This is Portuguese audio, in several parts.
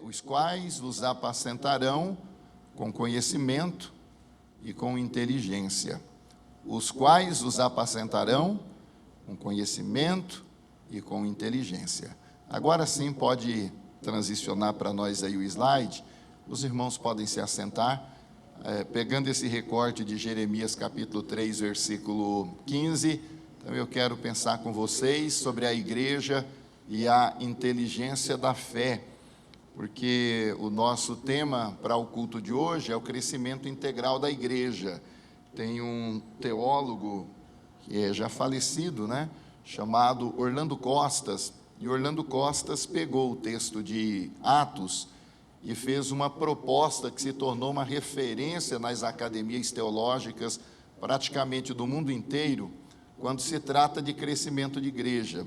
os quais os apacentarão com conhecimento e com inteligência. Os quais os apacentarão com conhecimento e com inteligência. Agora sim pode transicionar para nós aí o slide. Os irmãos podem se assentar, pegando esse recorte de Jeremias capítulo 3, versículo 15. Então eu quero pensar com vocês sobre a igreja e a inteligência da fé, porque o nosso tema para o culto de hoje é o crescimento integral da igreja. Tem um teólogo que é já falecido, chamado Orlando Costas, e Orlando Costas pegou o texto de Atos e fez uma proposta que se tornou uma referência nas academias teológicas praticamente do mundo inteiro, quando se trata de crescimento de igreja.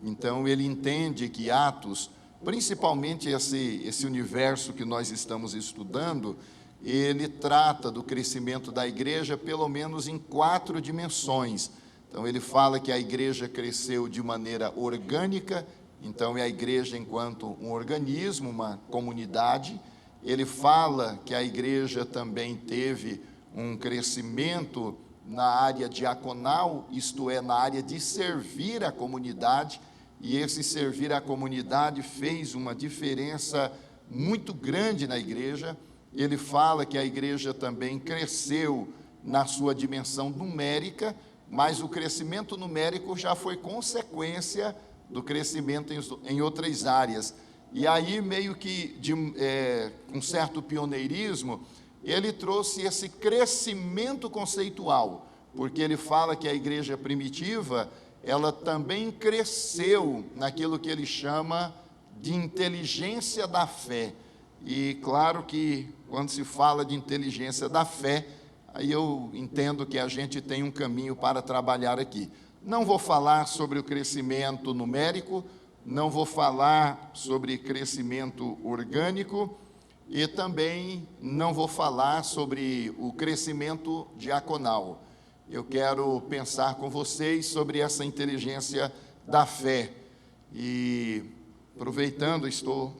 Então ele entende que Atos, principalmente esse universo que nós estamos estudando, ele trata do crescimento da igreja pelo menos em 4 dimensões. Então ele fala que a igreja cresceu de maneira orgânica, então é a igreja enquanto um organismo, uma comunidade. Ele fala que a igreja também teve um crescimento na área diaconal, isto é, na área de servir a comunidade, e esse servir a comunidade fez uma diferença muito grande na igreja. Ele fala que a igreja também cresceu na sua dimensão numérica, mas o crescimento numérico já foi consequência do crescimento em outras áreas. E aí, meio que com certo pioneirismo, ele trouxe esse crescimento conceitual, porque ele fala que a igreja primitiva, ela também cresceu naquilo que ele chama de inteligência da fé. E claro que quando se fala de inteligência da fé, aí eu entendo que a gente tem um caminho para trabalhar aqui. Não vou falar sobre o crescimento numérico, não vou falar sobre crescimento orgânico e também não vou falar sobre o crescimento diaconal. Eu quero pensar com vocês sobre essa inteligência da fé. E aproveitando, estou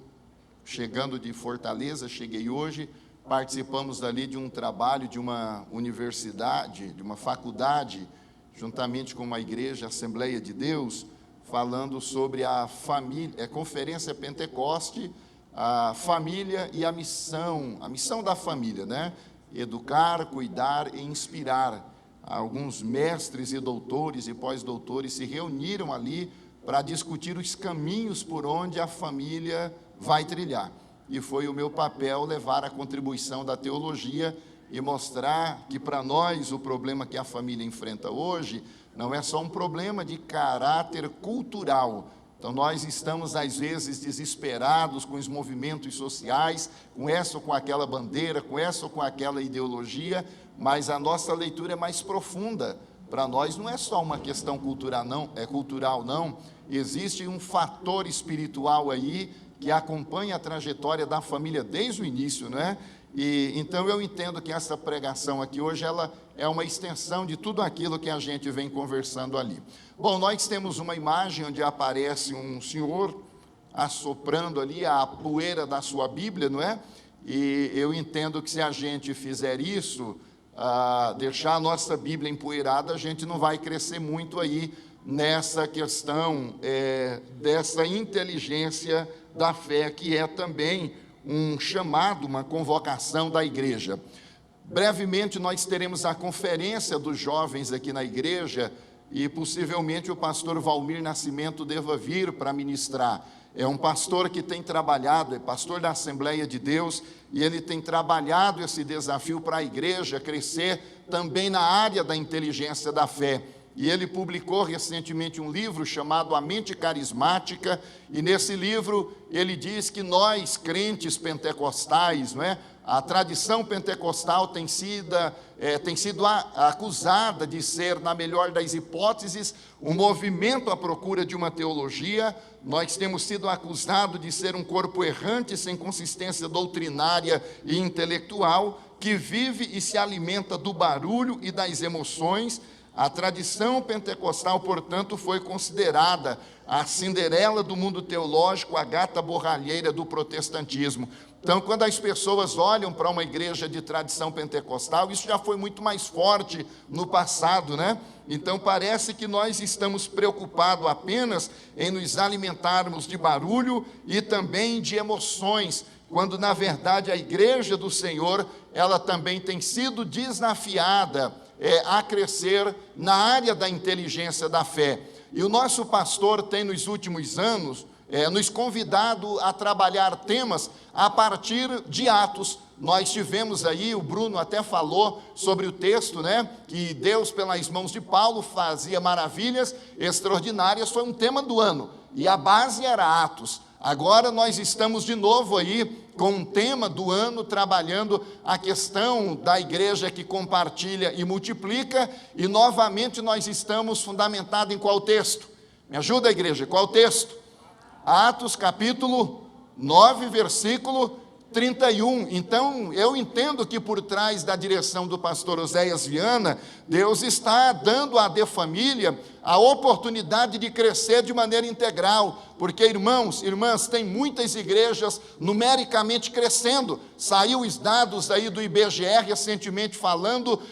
chegando de Fortaleza, cheguei hoje, participamos dali de um trabalho de uma universidade, de uma faculdade, juntamente com uma igreja, Assembleia de Deus, falando sobre a família, Conferência Pentecoste, a família e a missão da família, Educar, cuidar e inspirar. Alguns mestres e doutores e pós-doutores se reuniram ali para discutir os caminhos por onde a família vai trilhar. E foi o meu papel levar a contribuição da teologia e mostrar que para nós o problema que a família enfrenta hoje não é só um problema de caráter cultural. Então nós estamos às vezes desesperados com os movimentos sociais, com essa ou com aquela bandeira, com essa ou com aquela ideologia, mas a nossa leitura é mais profunda. Para nós não é só uma questão cultural não, existe um fator espiritual aí que acompanha a trajetória da família desde o início, E então eu entendo que essa pregação aqui hoje, ela é uma extensão de tudo aquilo que a gente vem conversando ali. Bom, nós temos uma imagem onde aparece um senhor assoprando ali a poeira da sua Bíblia, E eu entendo que se a gente fizer isso, deixar a nossa Bíblia empoeirada, a gente não vai crescer muito aí nessa questão dessa inteligência da fé, que é também um chamado, uma convocação da igreja. Brevemente nós teremos a conferência dos jovens aqui na igreja e possivelmente o pastor Valmir Nascimento deva vir para ministrar. É um pastor que tem trabalhado, é pastor da Assembleia de Deus, e ele tem trabalhado esse desafio para a igreja crescer também na área da inteligência da fé. E ele publicou recentemente um livro chamado A Mente Carismática, e nesse livro ele diz que nós, crentes pentecostais, a tradição pentecostal tem sido acusada de ser, na melhor das hipóteses, um movimento à procura de uma teologia. Nós temos sido acusados de ser um corpo errante, sem consistência doutrinária e intelectual, que vive e se alimenta do barulho e das emoções. A tradição pentecostal, portanto, foi considerada a Cinderela do mundo teológico, a gata borralheira do protestantismo. Então, quando as pessoas olham para uma igreja de tradição pentecostal, isso já foi muito mais forte no passado, né? Então, parece que nós estamos preocupados apenas em nos alimentarmos de barulho e também de emoções, quando, na verdade, a igreja do Senhor, ela também tem sido desafiada a crescer na área da inteligência da fé. E o nosso pastor tem, nos últimos anos, nos convidado a trabalhar temas a partir de Atos. Nós tivemos aí, o Bruno até falou sobre o texto, né, que Deus, pelas mãos de Paulo, fazia maravilhas extraordinárias, foi um tema do ano, e a base era Atos. Agora nós estamos de novo aí com um tema do ano, trabalhando a questão da igreja que compartilha e multiplica, e novamente nós estamos fundamentados em qual texto? Me ajuda, igreja, qual texto? Atos capítulo 9, versículo 31. Então, eu entendo que por trás da direção do pastor Oséias Viana, Deus está dando à De Família a oportunidade de crescer de maneira integral, porque, irmãos, irmãs, tem muitas igrejas numericamente crescendo. Saiu os dados aí do IBGE recentemente falando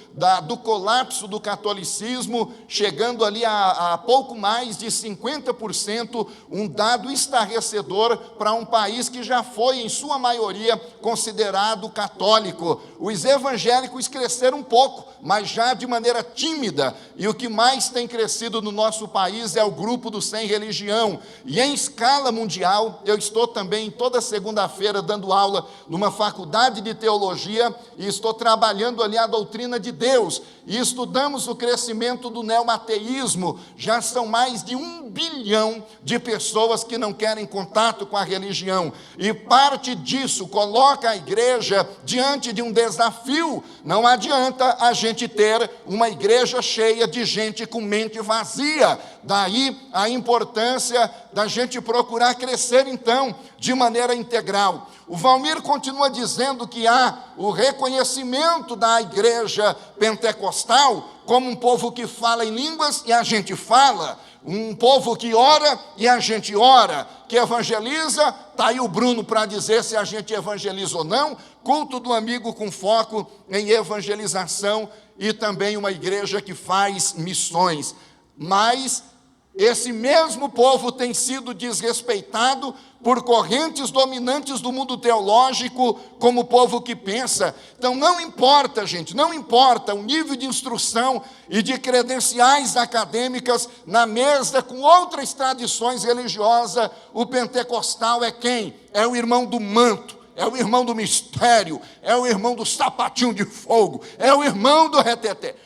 do colapso do catolicismo, chegando ali a pouco mais de 50%, um dado estarrecedor para um país que já foi, em sua maioria, considerado católico. Os evangélicos cresceram um pouco, mas já de maneira tímida, e o que mais tem crescido no nosso país é o grupo do sem religião. E em escala mundial, eu estou também toda segunda-feira dando aula numa faculdade de teologia, e estou trabalhando ali a doutrina de Deus, e estudamos o crescimento do neomateísmo. Já são mais de 1 bilhão de pessoas que não querem contato com a religião, e parte disso coloca a igreja diante de um desafio. Não adianta a gente ter uma igreja cheia de gente com mente vazia. Daí a importância da gente procurar crescer, então, de maneira integral. O Valmir continua dizendo que há o reconhecimento da igreja pentecostal como um povo que fala em línguas e a gente fala, um povo que ora e a gente ora, que evangeliza. Está aí o Bruno para dizer se a gente evangeliza ou não. Culto do amigo com foco em evangelização, e também uma igreja que faz missões. Mas esse mesmo povo tem sido desrespeitado por correntes dominantes do mundo teológico, como o povo que pensa. Então não importa, gente, não importa o nível de instrução e de credenciais acadêmicas na mesa com outras tradições religiosas, o pentecostal é quem? É o irmão do manto, é o irmão do mistério, é o irmão do sapatinho de fogo, é o irmão do reteté.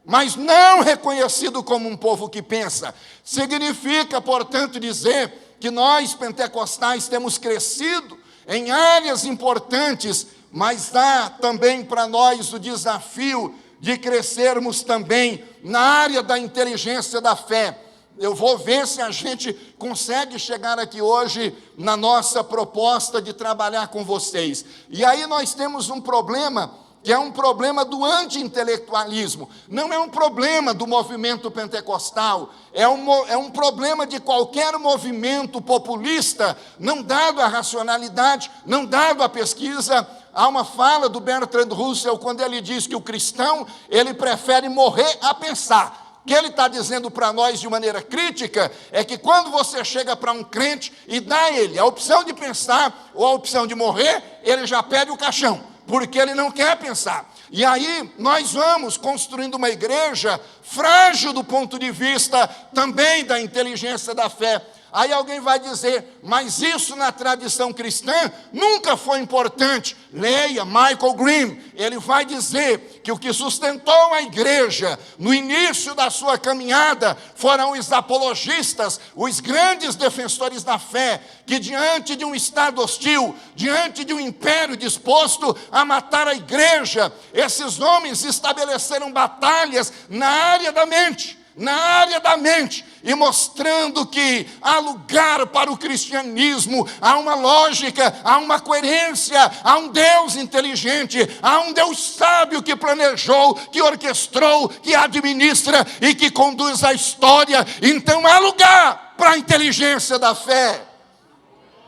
Mas não reconhecido como um povo que pensa. Significa, portanto, dizer que nós, pentecostais, temos crescido em áreas importantes, mas há também para nós o desafio de crescermos também na área da inteligência da fé. Eu vou ver se a gente consegue chegar aqui hoje na nossa proposta de trabalhar com vocês. E aí nós temos um problema, que é um problema do anti-intelectualismo. Não é um problema do movimento pentecostal, é um problema de qualquer movimento populista, não dado à racionalidade, não dado à pesquisa. Há uma fala do Bertrand Russell, quando ele diz que o cristão, ele prefere morrer a pensar. O que ele está dizendo para nós de maneira crítica é que quando você chega para um crente e dá a ele a opção de pensar ou a opção de morrer, ele já pede o caixão, porque ele não quer pensar. E aí nós vamos construindo uma igreja frágil do ponto de vista também da inteligência da fé. Aí alguém vai dizer, mas isso na tradição cristã nunca foi importante. Leia Michael Green, ele vai dizer que o que sustentou a igreja no início da sua caminhada foram os apologistas, os grandes defensores da fé, que diante de um estado hostil, diante de um império disposto a matar a igreja, esses homens estabeleceram batalhas na área da mente. na área da mente e mostrando que há lugar para o cristianismo, há uma lógica, há uma coerência, há um Deus inteligente, há um Deus sábio que planejou, que orquestrou, que administra e que conduz a história. Então há lugar para a inteligência da fé.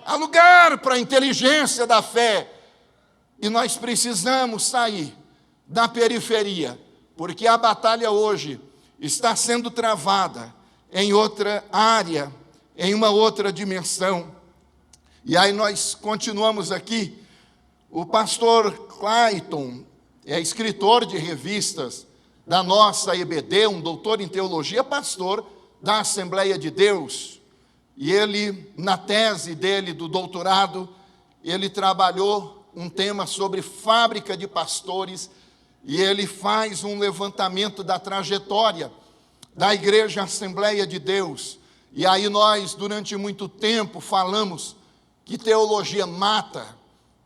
Há lugar para a inteligência da fé. E nós precisamos sair da periferia, porque a batalha hoje está sendo travada em outra área, em uma outra dimensão. E aí nós continuamos aqui. O pastor Clayton é escritor de revistas da nossa EBD, um doutor em teologia, pastor da Assembleia de Deus. E ele, na tese dele do doutorado, ele trabalhou um tema sobre fábrica de pastores, e ele faz um levantamento da trajetória da Igreja Assembleia de Deus. E aí nós, durante muito tempo, falamos que teologia mata,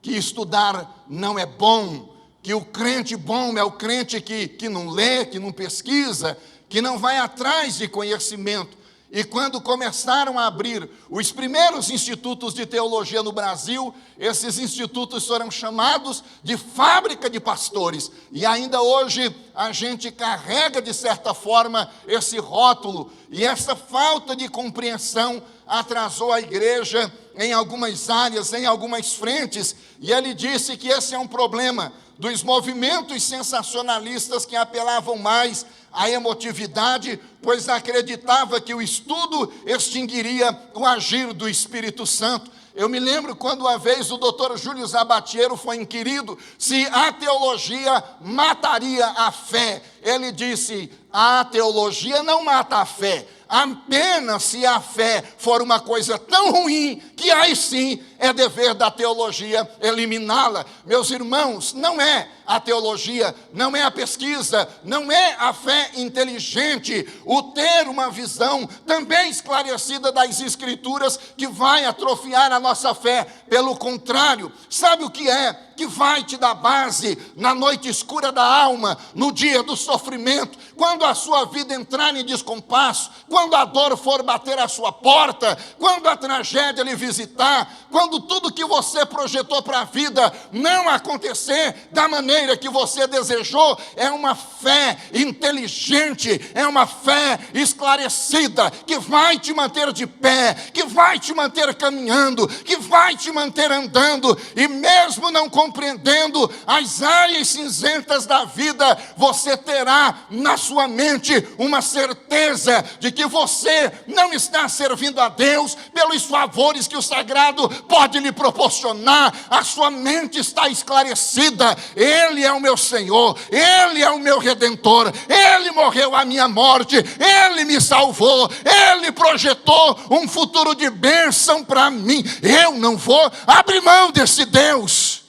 que estudar não é bom, que o crente bom é o crente que não lê, que não pesquisa, que não vai atrás de conhecimento. E quando começaram a abrir os primeiros institutos de teologia no Brasil, esses institutos foram chamados de fábrica de pastores. E ainda hoje a gente carrega, de certa forma, esse rótulo. E essa falta de compreensão atrasou a igreja em algumas áreas, em algumas frentes. E ele disse que esse é um problema dos movimentos sensacionalistas que apelavam mais à emotividade, pois acreditava que o estudo extinguiria o agir do Espírito Santo. Eu me lembro quando uma vez o doutor Júlio Zabatiero foi inquirido se a teologia mataria a fé. Ele disse: a teologia não mata a fé, apenas se a fé for uma coisa tão ruim, que aí sim é dever da teologia eliminá-la. Meus irmãos, não é a teologia, não é a pesquisa, não é a fé inteligente, o ter uma visão também esclarecida das Escrituras que vai atrofiar a nossa fé. Pelo contrário, sabe o que é que vai te dar base na noite escura da alma, no dia do sofrimento, quando a sua vida entrar em descompasso, quando a dor for bater à sua porta, quando a tragédia lhe visitar, quando tudo que você projetou para a vida não acontecer da maneira que você desejou? É uma fé inteligente, é uma fé esclarecida, que vai te manter de pé, que vai te manter caminhando, que vai te manter andando, e mesmo não compreendendo as áreas cinzentas da vida, você terá na sua mente uma certeza de que você não está servindo a Deus pelos favores que o sagrado pode lhe proporcionar. A sua mente está esclarecida. Ele é o meu Senhor, Ele é o meu Redentor, Ele morreu a minha morte, Ele me salvou, Ele projetou um futuro de bênção para mim. Eu não vou abrir mão desse Deus.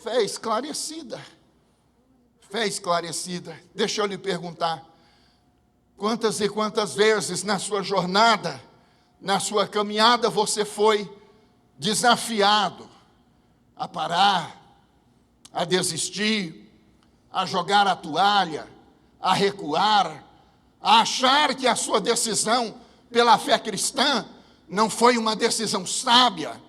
Fé esclarecida. Fé esclarecida. Deixa eu lhe perguntar: quantas e quantas vezes na sua jornada, na sua caminhada, você foi desafiado a parar, a desistir, a jogar a toalha, a recuar, a achar que a sua decisão pela fé cristã não foi uma decisão sábia,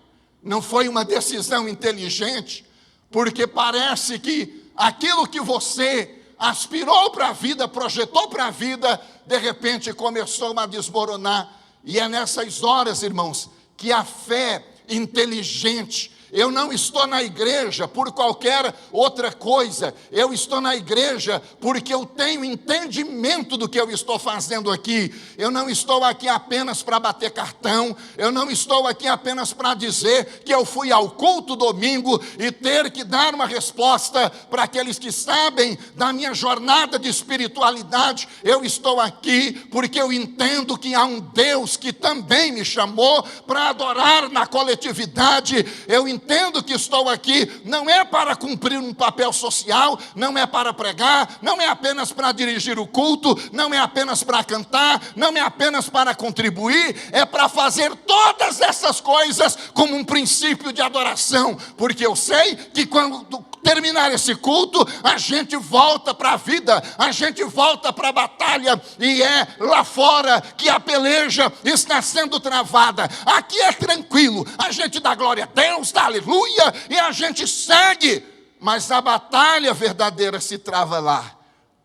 não foi uma decisão inteligente, porque parece que aquilo que você aspirou para a vida, projetou para a vida, de repente começou a desmoronar. E é nessas horas, irmãos, que a fé inteligente, eu não estou na igreja por qualquer outra coisa, eu estou na igreja porque eu tenho entendimento do que eu estou fazendo aqui. Eu não estou aqui apenas para bater cartão, eu não estou aqui apenas para dizer que eu fui ao culto domingo e ter que dar uma resposta para aqueles que sabem da minha jornada de espiritualidade. Eu estou aqui porque eu entendo que há um Deus que também me chamou para adorar na coletividade. Eu entendo que estou aqui não é para cumprir um papel social, não é para pregar, não é apenas para dirigir o culto, não é apenas para cantar, não é apenas para contribuir, é para fazer todas essas coisas como um princípio de adoração, porque eu sei que quando terminar esse culto, a gente volta para a vida, a gente volta para a batalha, e é lá fora que a peleja está sendo travada. Aqui é tranquilo, a gente dá glória a Deus, dá aleluia, e a gente segue, mas a batalha verdadeira se trava lá.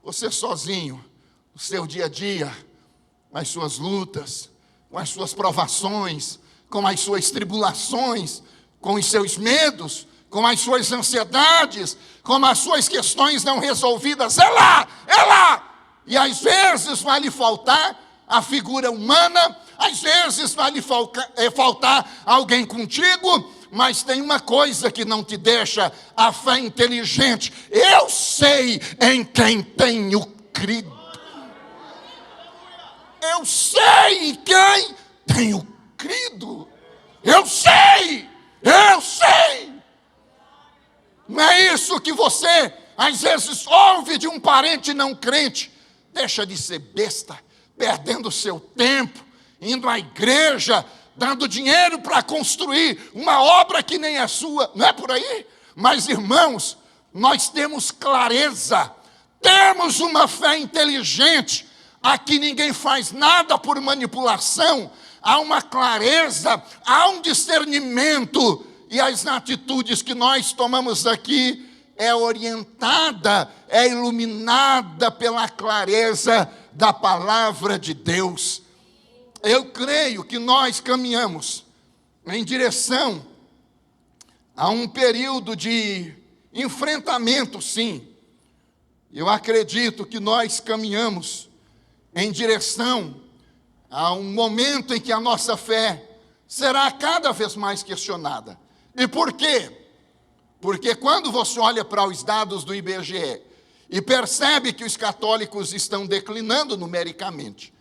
Você sozinho, o seu dia a dia, com as suas lutas, com as suas provações, com as suas tribulações, com os seus medos, com as suas ansiedades, com as suas questões não resolvidas. É lá. E às vezes vai lhe faltar a figura humana, às vezes vai lhe faltar alguém contigo, mas tem uma coisa que não te deixa: a fé inteligente. Eu sei em quem tenho crido. Eu sei em quem tenho crido. Eu sei. Não é isso que você, às vezes, ouve de um parente não crente? Deixa de ser besta, perdendo seu tempo, indo à igreja, dando dinheiro para construir uma obra que nem é sua. Não é por aí? Mas, irmãos, nós temos clareza, temos uma fé inteligente. Aqui ninguém faz nada por manipulação. Há uma clareza, há um discernimento, e as atitudes que nós tomamos aqui é orientada, é iluminada pela clareza da palavra de Deus. Eu creio que nós caminhamos em direção a um período de enfrentamento, sim. Eu acredito que nós caminhamos em direção a um momento em que a nossa fé será cada vez mais questionada. E por quê? Porque quando você olha para os dados do IBGE e percebe que os católicos estão declinando numericamente,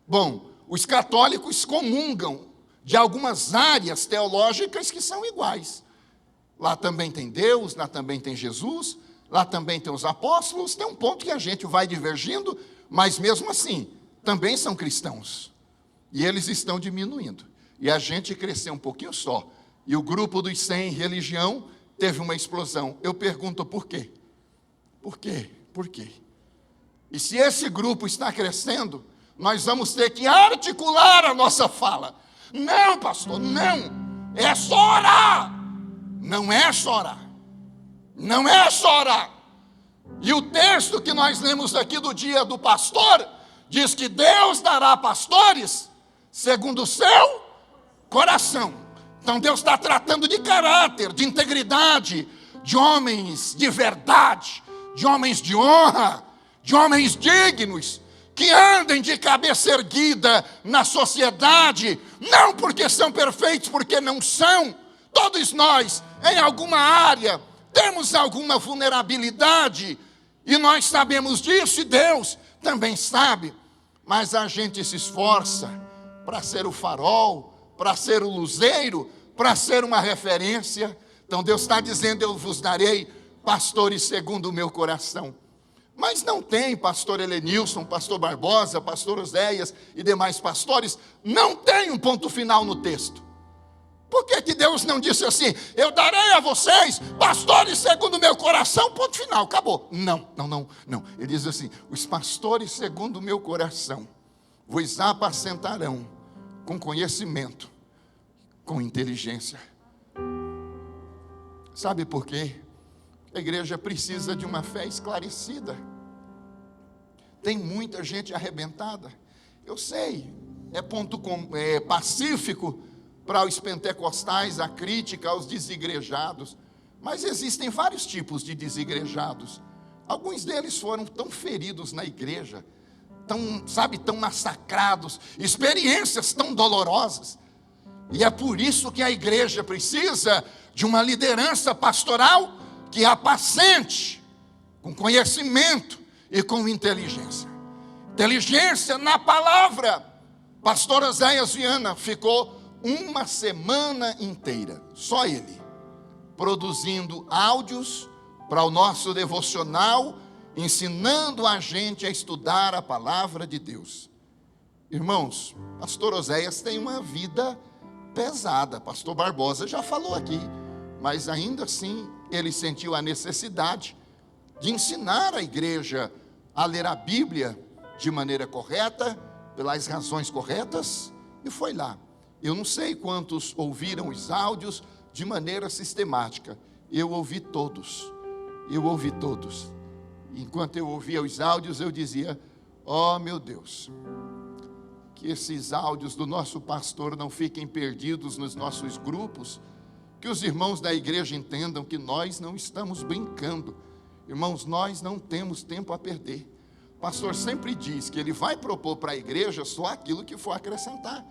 bom, os católicos comungam de algumas áreas teológicas que são iguais. Lá também tem Deus, lá também tem Jesus, lá também tem os apóstolos. Tem um ponto que a gente vai divergindo, mas mesmo assim, também são cristãos. E eles estão diminuindo. E a gente cresceu um pouquinho só. E o grupo dos 100 em religião teve uma explosão. Eu pergunto por quê? Por quê? Por quê? E se esse grupo está crescendo, nós vamos ter que articular a nossa fala. Não, pastor, não. É só orar. Não é só orar. Não é só orar. E o texto que nós lemos aqui do dia do pastor diz que Deus dará pastores segundo o seu coração. Então Deus está tratando de caráter, de integridade, de homens de verdade, de homens de honra, de homens dignos, que andem de cabeça erguida na sociedade, não porque são perfeitos, porque não são. Todos nós, em alguma área, temos alguma vulnerabilidade, e nós sabemos disso, e Deus também sabe, mas a gente se esforça para ser o farol, para ser o luzeiro, para ser uma referência. Então Deus está dizendo: eu vos darei pastores segundo o meu coração. Mas não tem pastor Helenilson, pastor Barbosa, pastor Oséias e demais pastores, não tem um ponto final no texto. Por que Deus não disse assim: eu darei a vocês pastores segundo o meu coração, ponto final, acabou? Não. Ele diz assim: os pastores segundo o meu coração vos apacentarão com conhecimento, com inteligência. Sabe por quê? A igreja precisa de uma fé esclarecida. Tem muita gente arrebentada. Eu sei, é pacífico para os pentecostais a crítica aos desigrejados, mas existem vários tipos de desigrejados. Alguns deles foram tão feridos na igreja, tão massacrados, experiências tão dolorosas. E é por isso que a igreja precisa de uma liderança pastoral que apacente, com conhecimento e com inteligência. Inteligência na palavra. Pastor Oséias Viana ficou uma semana inteira, só ele, produzindo áudios para o nosso devocional, ensinando a gente a estudar a palavra de Deus. Irmãos, pastor Oséias tem uma vida pesada, pastor Barbosa já falou aqui, mas ainda assim ele sentiu a necessidade de ensinar a igreja a ler a Bíblia de maneira correta, pelas razões corretas, e foi lá. Eu não sei quantos ouviram os áudios de maneira sistemática. Eu ouvi todos. Enquanto eu ouvia os áudios, eu dizia: oh meu Deus, que esses áudios do nosso pastor não fiquem perdidos nos nossos grupos, que os irmãos da igreja entendam que nós não estamos brincando. Irmãos, nós não temos tempo a perder. O pastor sempre diz que ele vai propor para a igreja só aquilo que for acrescentar.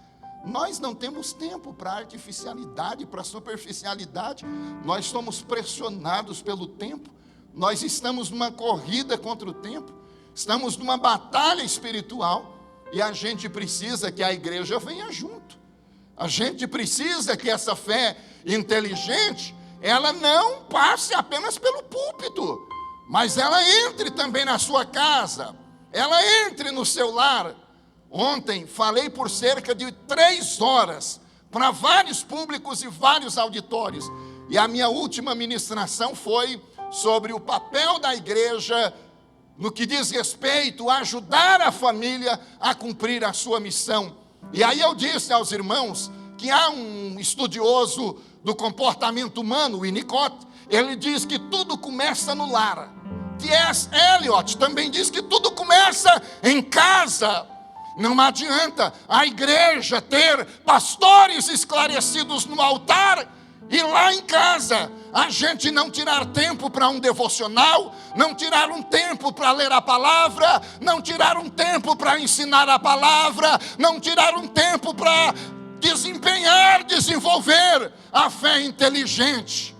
Nós não temos tempo para artificialidade, para superficialidade. Nós somos pressionados pelo tempo. Nós estamos numa corrida contra o tempo. Estamos numa batalha espiritual. E a gente precisa que a igreja venha junto. A gente precisa que essa fé inteligente, ela não passe apenas pelo púlpito, mas ela entre também na sua casa. Ela entre no seu lar. Ontem falei por cerca de 3 horas para vários públicos e vários auditórios. E a minha última ministração foi sobre o papel da igreja no que diz respeito a ajudar a família a cumprir a sua missão. E aí eu disse aos irmãos que há um estudioso do comportamento humano, o Winnicott, ele diz que tudo começa no lar. T.S. Eliot também diz que tudo começa em casa. Não adianta a igreja ter pastores esclarecidos no altar e lá em casa a gente não tirar tempo para um devocional, não tirar um tempo para ler a palavra, não tirar um tempo para ensinar a palavra, não tirar um tempo para desenvolver a fé inteligente.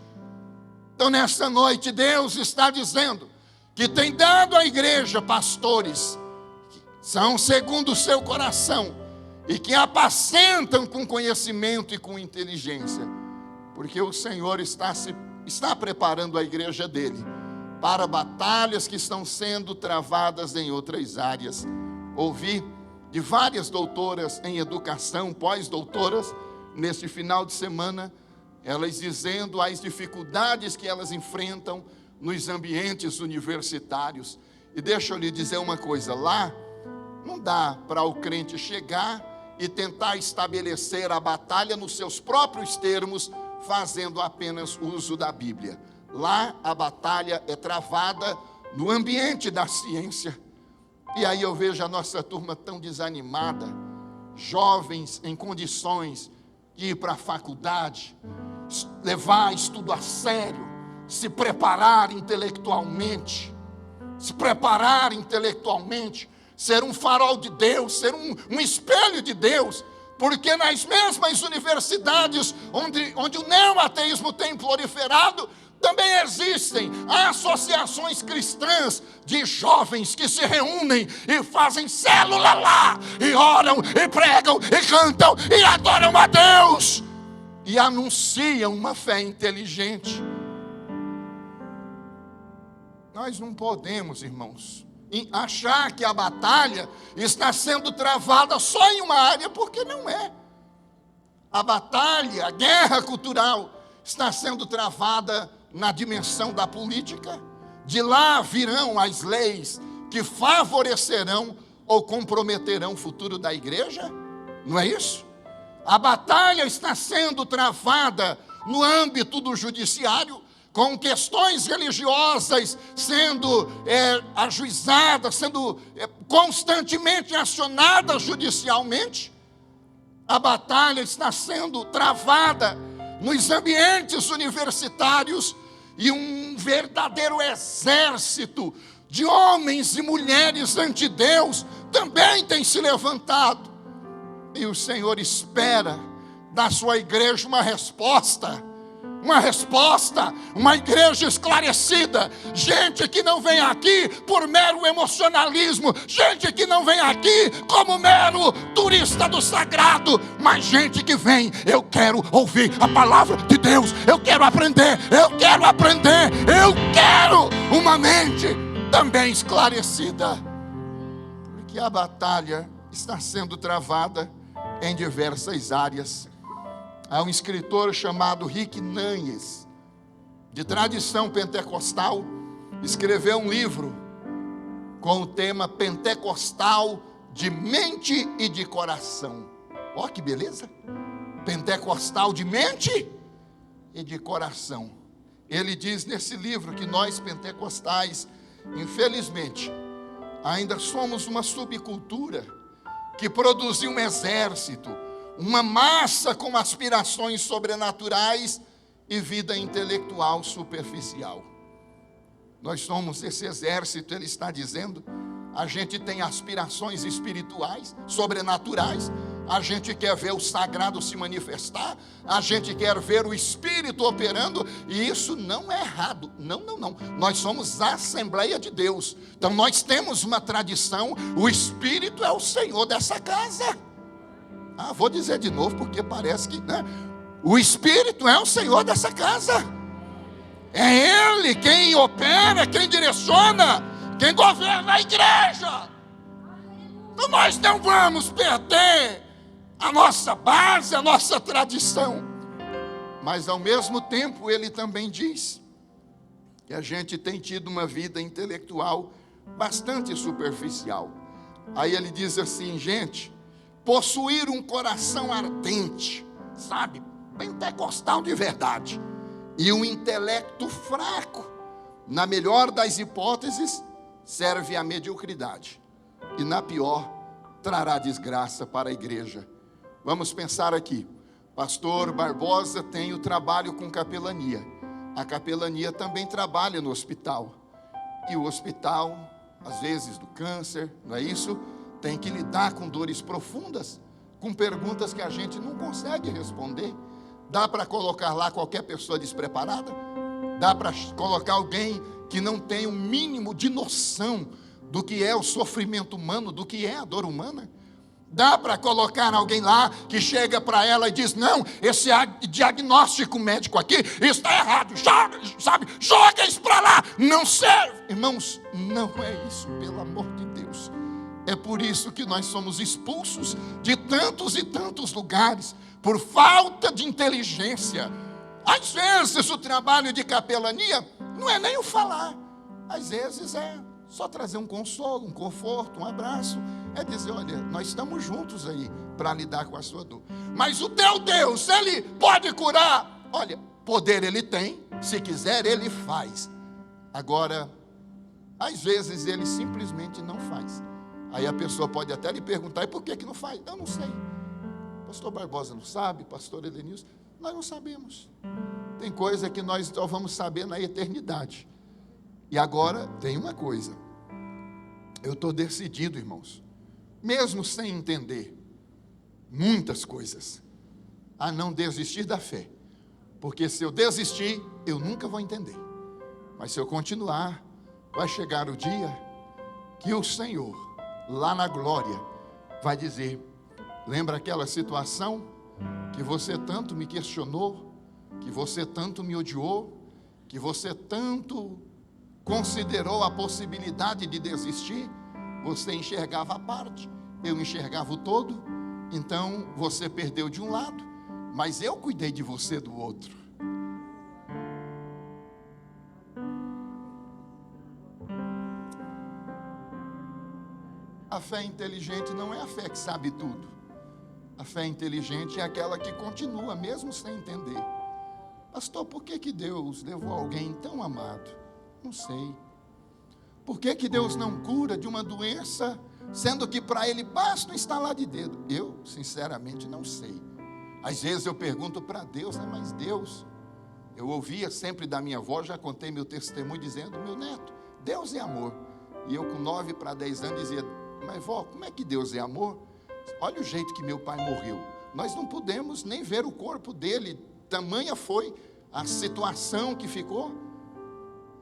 Então nesta noite Deus está dizendo que tem dado à igreja pastores são segundo o seu coração e que apacentam com conhecimento e com inteligência, porque o Senhor está preparando a igreja dele para batalhas que estão sendo travadas em outras áreas. Ouvi de várias doutoras em educação, pós-doutoras, neste final de semana, elas dizendo as dificuldades que elas enfrentam nos ambientes universitários. E deixa eu lhe dizer uma coisa, lá não dá para o crente chegar e tentar estabelecer a batalha nos seus próprios termos, fazendo apenas uso da Bíblia. Lá a batalha é travada no ambiente da ciência. E aí eu vejo a nossa turma tão desanimada, jovens em condições de ir para a faculdade, levar estudo a sério, se preparar intelectualmente, ser um farol de Deus, ser um espelho de Deus, porque nas mesmas universidades onde o neoateísmo tem proliferado, também existem associações cristãs de jovens que se reúnem e fazem célula lá, e oram, e pregam, e cantam, e adoram a Deus, e anunciam uma fé inteligente. Nós não podemos, irmãos, achar que a batalha está sendo travada só em uma área, porque não é. A batalha, a guerra cultural está sendo travada na dimensão da política. De lá virão as leis que favorecerão ou comprometerão o futuro da igreja, não é isso? A batalha está sendo travada no âmbito do judiciário, com questões religiosas sendo ajuizadas, sendo constantemente acionadas judicialmente. A batalha está sendo travada nos ambientes universitários, e um verdadeiro exército de homens e mulheres ante Deus também tem se levantado. E o Senhor espera da sua igreja uma resposta, uma igreja esclarecida, gente que não vem aqui por mero emocionalismo, gente que não vem aqui como mero turista do sagrado, mas gente que vem, eu quero ouvir a palavra de Deus, eu quero aprender, eu quero uma mente também esclarecida, porque a batalha está sendo travada em diversas áreas. Há um escritor chamado Rick Nunes, de tradição pentecostal, escreveu um livro com o tema Pentecostal de mente e de coração. Ó, que beleza! Pentecostal de mente e de coração. Ele diz nesse livro que nós pentecostais, infelizmente, ainda somos uma subcultura que produziu um exército, uma massa com aspirações sobrenaturais e vida intelectual superficial. Nós somos esse exército, ele está dizendo. A gente tem aspirações espirituais, sobrenaturais. A gente quer ver o sagrado se manifestar. A gente quer ver o Espírito operando. E isso não é errado. Não. Nós somos a Assembleia de Deus. Então nós temos uma tradição. O Espírito é o Senhor dessa casa. Vou dizer de novo porque parece que, né? O Espírito é o Senhor dessa casa. É Ele quem opera, quem direciona, quem governa a igreja. Então nós não vamos perder a nossa base, a nossa tradição. Mas ao mesmo tempo ele também diz que a gente tem tido uma vida intelectual bastante superficial. Aí ele diz assim, gente, possuir um coração ardente, sabe, pentecostal de verdade, e um intelecto fraco, na melhor das hipóteses, serve à mediocridade. E na pior, trará desgraça para a igreja. Vamos pensar aqui. Pastor Barbosa tem o trabalho com capelania. A capelania também trabalha no hospital. E o hospital, às vezes do câncer, não é isso? Tem que lidar com dores profundas, com perguntas que a gente não consegue responder. Dá para colocar lá qualquer pessoa despreparada? Dá para colocar alguém que não tem o mínimo de noção do que é o sofrimento humano, do que é a dor humana? Dá para colocar alguém lá que chega para ela e diz, não, esse diagnóstico médico aqui está errado, joga isso para lá, não serve. Irmãos, não é isso, pelo amor de Deus. É por isso que nós somos expulsos de tantos e tantos lugares, por falta de inteligência. Às vezes o trabalho de capelania não é nem o falar, às vezes é só trazer um consolo, um conforto, um abraço, é dizer, olha, nós estamos juntos aí para lidar com a sua dor. Mas o teu Deus, Ele pode curar. Olha, poder Ele tem, se quiser Ele faz. Agora, às vezes Ele simplesmente não faz. Aí a pessoa pode até lhe perguntar, e por que não faz? Eu não sei. Pastor Barbosa não sabe, pastor Edenilson, nós não sabemos. Tem coisa que nós só vamos saber na eternidade. E agora, tem uma coisa. Eu estou decidido, irmãos, mesmo sem entender muitas coisas, a não desistir da fé. Porque se eu desistir, eu nunca vou entender. Mas se eu continuar, vai chegar o dia que o Senhor, lá na glória, vai dizer, lembra aquela situação que você tanto me questionou, que você tanto me odiou, que você tanto considerou a possibilidade de desistir? Você enxergava a parte, eu enxergava o todo. Então você perdeu de um lado, mas eu cuidei de você do outro. A fé inteligente não é a fé que sabe tudo. A fé inteligente é aquela que continua mesmo sem entender. Pastor, por que Deus levou alguém tão amado? Não sei. Por que Deus não cura de uma doença, sendo que para Ele basta um estalar de dedo? Eu, sinceramente, não sei. Às vezes eu pergunto para Deus, né? Mas Deus, eu ouvia sempre da minha avó, já contei meu testemunho dizendo, meu neto, Deus é amor. E eu com 9 para 10 anos dizia, mas vó, como é que Deus é amor? Olha o jeito que meu pai morreu. Nós não pudemos nem ver o corpo dele, tamanha foi a situação que ficou.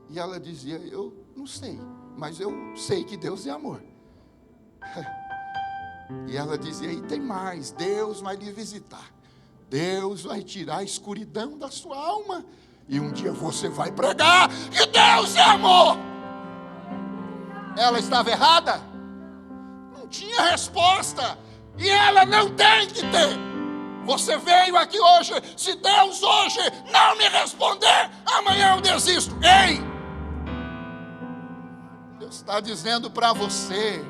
E ela dizia, eu não sei, mas eu sei que Deus é amor. E ela dizia, e tem mais, Deus vai lhe visitar. Deus vai tirar a escuridão da sua alma. E um dia você vai pregar que Deus é amor. Ela estava errada? Não tinha resposta. E ela não tem que ter. Você veio aqui hoje, se Deus hoje não me responder, amanhã eu desisto. Ei! Deus está dizendo para você,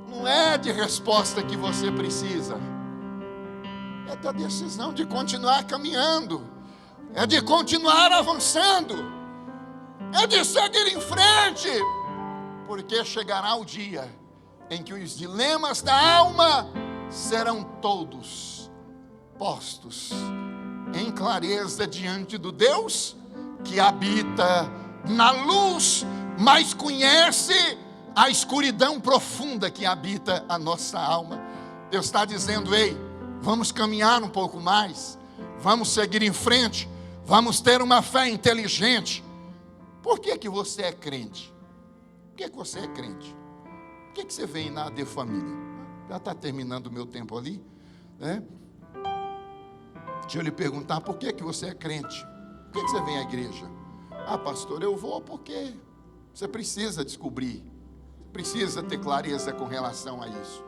não é de resposta que você precisa, é da decisão de continuar caminhando, é de continuar avançando, é de seguir em frente, porque chegará o dia em que os dilemas da alma serão todos postos em clareza diante do Deus que habita na luz, mas conhece a escuridão profunda que habita a nossa alma. Deus está dizendo, ei, vamos caminhar um pouco mais, vamos seguir em frente, vamos ter uma fé inteligente. Por que que você é crente? Por que você é crente? Por que você vem na AD Família? Já está terminando o meu tempo ali, né? Deixa eu lhe perguntar, por que você é crente? Por que você vem à igreja? Ah, pastor, eu vou porque você precisa descobrir, precisa ter clareza com relação a isso.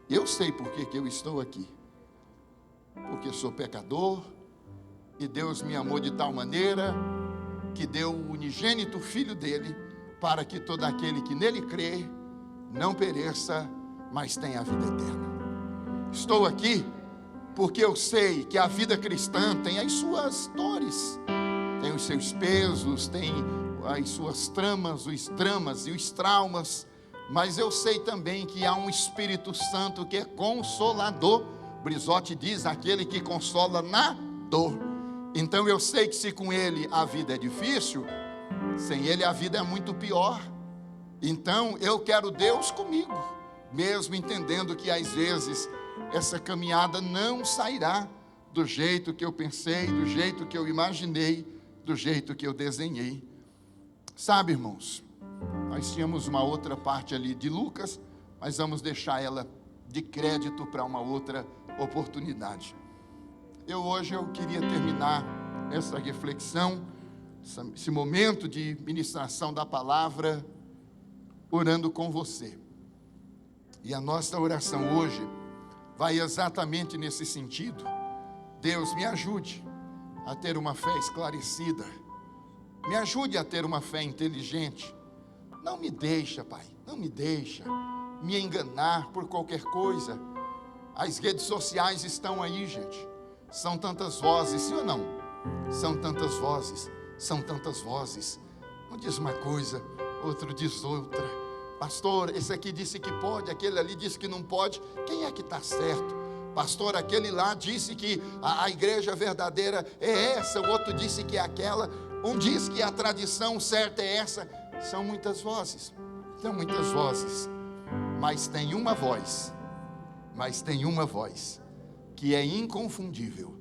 Eu sei por que eu estou aqui. Porque sou pecador, e Deus me amou de tal maneira que deu o unigênito Filho dele, para que todo aquele que nele crê não pereça, mas tenha a vida eterna. Estou aqui porque eu sei que a vida cristã tem as suas dores, tem os seus pesos, tem as suas tramas, os dramas e os traumas, mas eu sei também que há um Espírito Santo que é consolador. Brizotti diz, aquele que consola na dor. Então eu sei que se com ele a vida é difícil, sem ele a vida é muito pior. Então eu quero Deus comigo, mesmo entendendo que às vezes essa caminhada não sairá do jeito que eu pensei, do jeito que eu imaginei, do jeito que eu desenhei. Sabe, irmãos, nós tínhamos uma outra parte ali de Lucas, mas vamos deixar ela de crédito para uma outra oportunidade. Hoje eu queria terminar essa reflexão, esse momento de ministração da palavra, orando com você. E a nossa oração hoje vai exatamente nesse sentido. Deus, me ajude a ter uma fé esclarecida, me ajude a ter uma fé inteligente. Não me deixa, Pai, não me deixa me enganar por qualquer coisa. As redes sociais estão aí, gente. São tantas vozes, sim ou não? São tantas vozes, são tantas vozes. Um diz uma coisa, outro diz outra. Pastor, esse aqui disse que pode, aquele ali disse que não pode. Quem é que está certo? Pastor, aquele lá disse que a igreja verdadeira é essa, o outro disse que é aquela. Um diz que a tradição certa é essa. São muitas vozes, mas tem uma voz, que é inconfundível,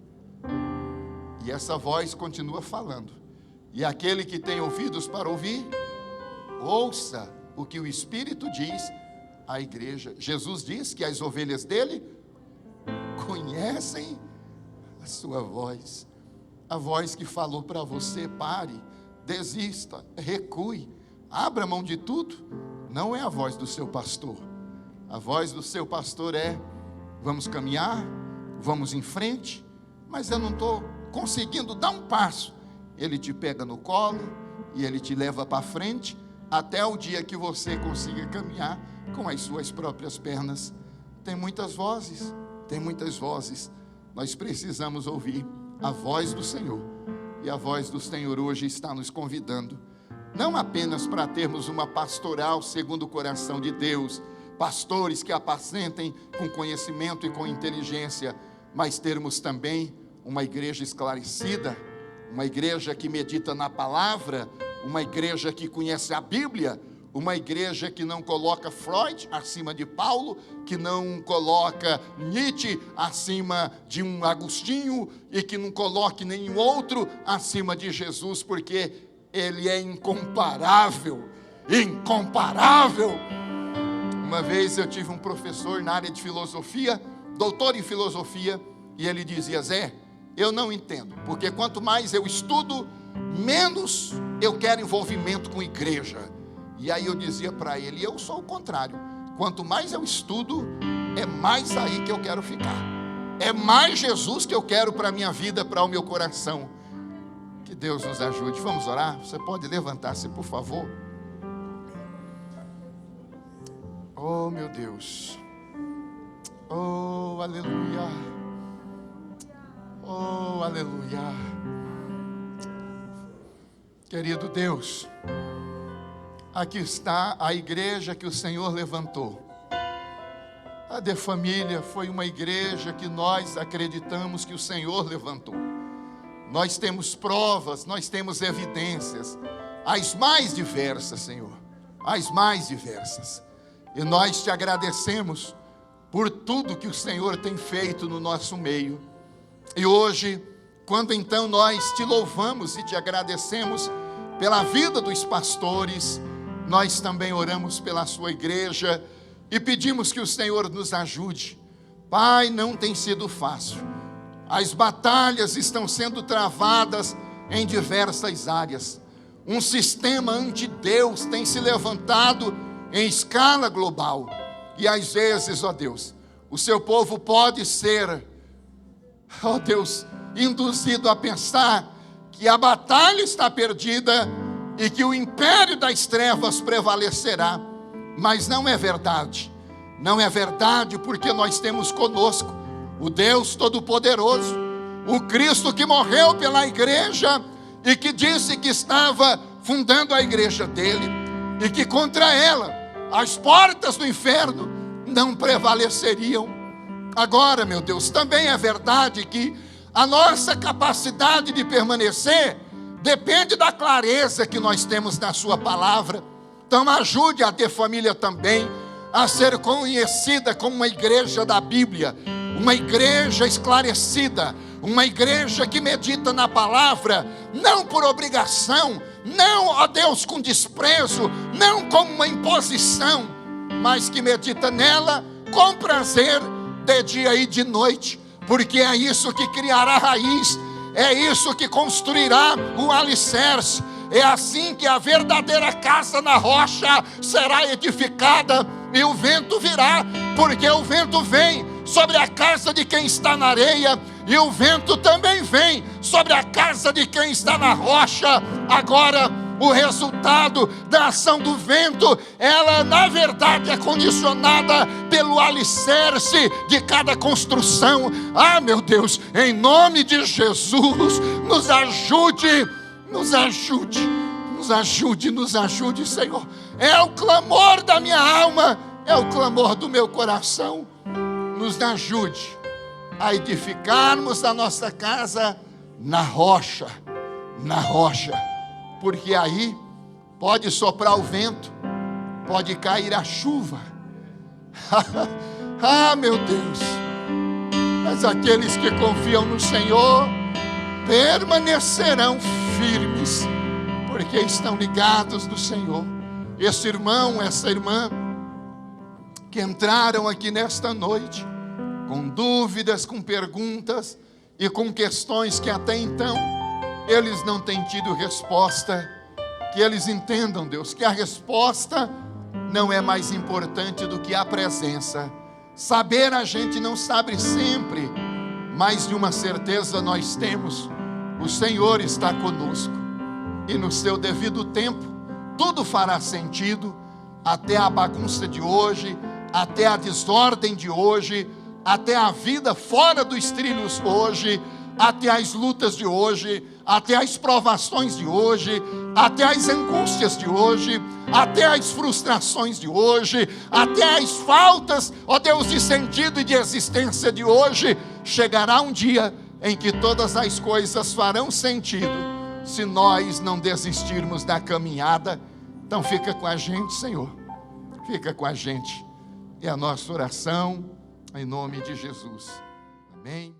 e essa voz continua falando, e aquele que tem ouvidos para ouvir, ouça o que o Espírito diz à igreja. Jesus diz que as ovelhas dele conhecem a sua voz, a voz que falou para você: pare, desista, recue, abra mão de tudo. Não é a voz do seu pastor. A voz do seu pastor é: vamos caminhar, vamos em frente, mas eu não estou conseguindo dar um passo. Ele te pega no colo e ele te leva para frente, até o dia que você consiga caminhar com as suas próprias pernas. Tem muitas vozes, nós precisamos ouvir a voz do Senhor, e a voz do Senhor hoje está nos convidando, não apenas para termos uma pastoral segundo o coração de Deus, pastores que apacentem com conhecimento e com inteligência, mas termos também uma igreja esclarecida, uma igreja que medita na palavra, uma igreja que conhece a Bíblia, uma igreja que não coloca Freud acima de Paulo, que não coloca Nietzsche acima de um Agostinho, e que não coloque nenhum outro acima de Jesus, porque ele é incomparável. Uma vez eu tive um professor na área de filosofia, doutor em filosofia, e ele dizia: Zé, eu não entendo, porque quanto mais eu estudo, menos eu quero envolvimento com igreja. E aí eu dizia para ele: eu sou o contrário. quanto mais eu estudo, é mais aí que eu quero ficar. É mais Jesus que eu quero para a minha vida, para o meu coração. Que Deus nos ajude. Vamos orar? Você pode levantar-se, por favor? Oh, meu Deus. Oh, aleluia. Oh, aleluia. Querido Deus, aqui está a igreja que o Senhor levantou. A de família foi uma igreja que nós acreditamos que o Senhor levantou. Nós temos provas, nós temos evidências, as mais diversas, Senhor, as mais diversas. E nós te agradecemos por tudo que o Senhor tem feito no nosso meio. E hoje, quando então nós te louvamos e te agradecemos pela vida dos pastores, nós também oramos pela sua igreja e pedimos que o Senhor nos ajude. Pai, não tem sido fácil. As batalhas estão sendo travadas em diversas áreas. Um sistema anti-Deus tem se levantado em escala global. E às vezes, ó Deus, o seu povo pode ser, ó Deus, induzido a pensar que a batalha está perdida e que o império das trevas prevalecerá. Mas não é verdade. Não é verdade, porque nós temos conosco o Deus Todo-Poderoso, o Cristo que morreu pela igreja e que disse que estava fundando a igreja dele e que contra ela as portas do inferno não prevaleceriam. Agora, meu Deus, também é verdade que a nossa capacidade de permanecer depende da clareza que nós temos na sua palavra. Então ajude a ter família também a ser conhecida como uma igreja da Bíblia, uma igreja esclarecida, uma igreja que medita na palavra, não por obrigação, não, ó Deus, com desprezo, não como uma imposição, mas que medita nela com prazer de dia e de noite, porque é isso que criará raiz, é isso que construirá o alicerce. É assim que a verdadeira casa na rocha será edificada e o vento virá, porque o vento vem sobre a casa de quem está na areia e o vento também vem sobre a casa de quem está na rocha. Agora, o resultado da ação do vento, ela na verdade é condicionada pelo alicerce de cada construção. Ah, meu Deus, em nome de Jesus, nos ajude, nos ajude, nos ajude, nos ajude, Senhor. É o clamor da minha alma, é o clamor do meu coração. Nos ajude a edificarmos a nossa casa na rocha, porque aí pode soprar o vento, pode cair a chuva. Ah, meu Deus, mas aqueles que confiam no Senhor permanecerão firmes, porque estão ligados no Senhor. Esse irmão, essa irmã que entraram aqui nesta noite com dúvidas, com perguntas e com questões que até então eles não têm tido resposta, que eles entendam, Deus, que a resposta não é mais importante do que a presença. Saber a gente não sabe sempre, mas de uma certeza nós temos: o Senhor está conosco, e no seu devido tempo tudo fará sentido, até a bagunça de hoje, até a desordem de hoje, até a vida fora dos trilhos hoje, até as lutas de hoje, até as provações de hoje, até as angústias de hoje, até as frustrações de hoje, até as faltas, ó Deus, de sentido e de existência de hoje. Chegará um dia em que todas as coisas farão sentido, se nós não desistirmos da caminhada. Então fica com a gente, Senhor, fica com a gente. É a nossa oração, em nome de Jesus. Amém.